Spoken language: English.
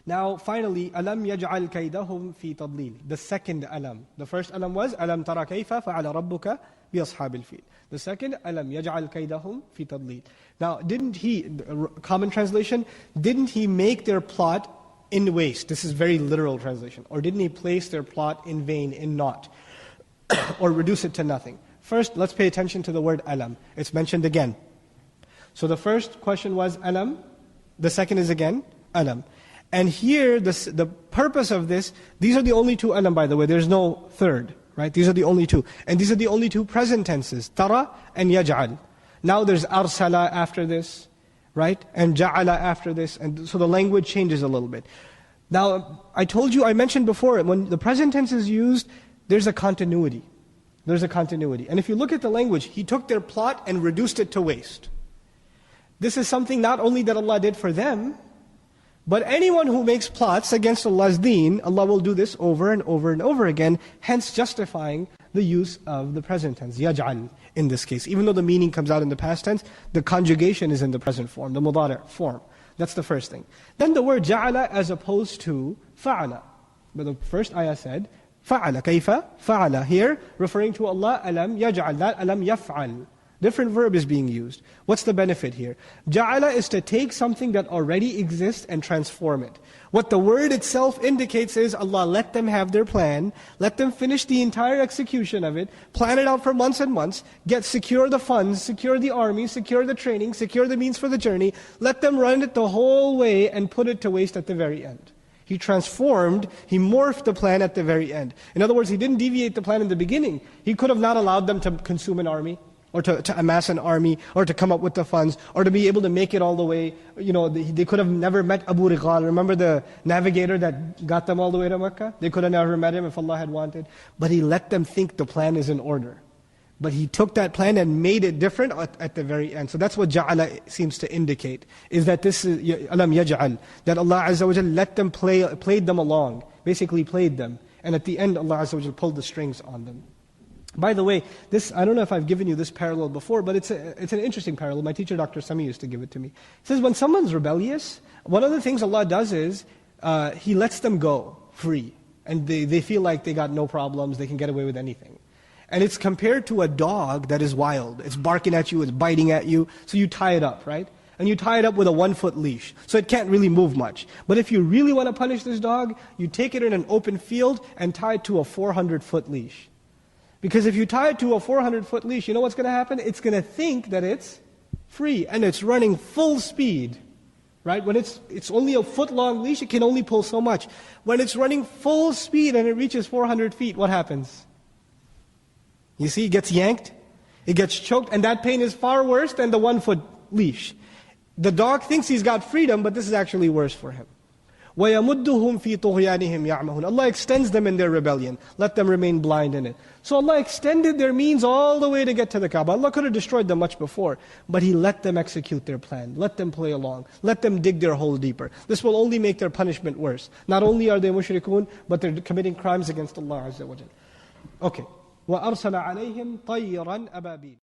Now, finally, أَلَمْ يَجْعَلْ كَيْدَهُمْ فِي تَضْلِيلٍ. The second alam. The first alam was أَلَمْ تَرَ كَيْفَ فَعَلَ رَبُّكَ بِأَصْحَابِ الْفِيلِ. The second, أَلَمْ يَجْعَلْ كَيْدَهُمْ فِي تَضْلِيلٍ. Now, didn't he, common translation, didn't he make their plot in waste? This is very literal translation. Or didn't he place their plot in vain, in naught? Or reduce it to nothing? First, let's pay attention to the word alam. It's mentioned again. So the first question was alam. The second is again alam. And here, the purpose of this, these are the only two alam, by the way. There's no third, right? These are the only two. And these are the only two present tenses, tara and yaj'al. Now there's arsala after this, right? And ja'ala after this. And so the language changes a little bit. Now, I mentioned before, when the present tense is used, there's a continuity. There's a continuity. And if you look at the language, he took their plot and reduced it to waste. This is something not only that Allah did for them, but anyone who makes plots against Allah's deen, Allah will do this over and over and over again, hence justifying the use of the present tense, yaj'al in this case. Even though the meaning comes out in the past tense, the conjugation is in the present form, the mudari' form. That's the first thing. Then the word ja'ala as opposed to fa'ala. But the first ayah said, fa'ala, kayfa, fa'ala. Here, referring to Allah, alam yaj'al, not alam yaf'al. Different verb is being used. What's the benefit here? Ja'ala is to take something that already exists and transform it. What the word itself indicates is Allah let them have their plan, let them finish the entire execution of it, plan it out for months and months, secure the funds, secure the army, secure the training, secure the means for the journey, let them run it the whole way and put it to waste at the very end. He transformed, he morphed the plan at the very end. In other words, he didn't deviate the plan in the beginning. He could have not allowed them to consume an army, or to amass an army, or to come up with the funds, or to be able to make it all the way. They could have never met Abu Righal. Remember the navigator that got them all the way to Mecca? They could have never met him if Allah had wanted. But He let them think the plan is in order. But He took that plan and made it different at the very end. So that's what ja'ala seems to indicate, is that this is, alam yaj'al, that Allah Azza wa Jalla let them played them along, basically played them. And at the end Allah Azza wa Jalla pulled the strings on them. By the way, I don't know if I've given you this parallel before, but it's an interesting parallel. My teacher, Dr. Sami, used to give it to me. He says when someone's rebellious, one of the things Allah does is, He lets them go free. And they feel like they got no problems, they can get away with anything. And it's compared to a dog that is wild. It's barking at you, it's biting at you, so you tie it up, right? And you tie it up with a 1-foot leash, so it can't really move much. But if you really want to punish this dog, you take it in an open field and tie it to a 400-foot leash. Because if you tie it to a 400-foot leash, you know what's going to happen? It's going to think that it's free, and it's running full speed. Right? When it's only a foot-long leash, it can only pull so much. When it's running full speed and it reaches 400 feet, what happens? You see, it gets yanked, it gets choked, and that pain is far worse than the 1-foot leash. The dog thinks he's got freedom, but this is actually worse for him. وَيَمُدُّهُمْ فِي طُغْيَانِهِمْ يَعْمَهُونَ. Allah extends them in their rebellion. Let them remain blind in it. So Allah extended their means all the way to get to the Kaaba. Allah could have destroyed them much before, but He let them execute their plan. Let them play along. Let them dig their hole deeper. This will only make their punishment worse. Not only are they mushrikun, but they're committing crimes against Allah Azza wa Jalla. Okay. وَأَرْسَلَ عَلَيْهِمْ طَيِّرًا أَبَابِيلَ.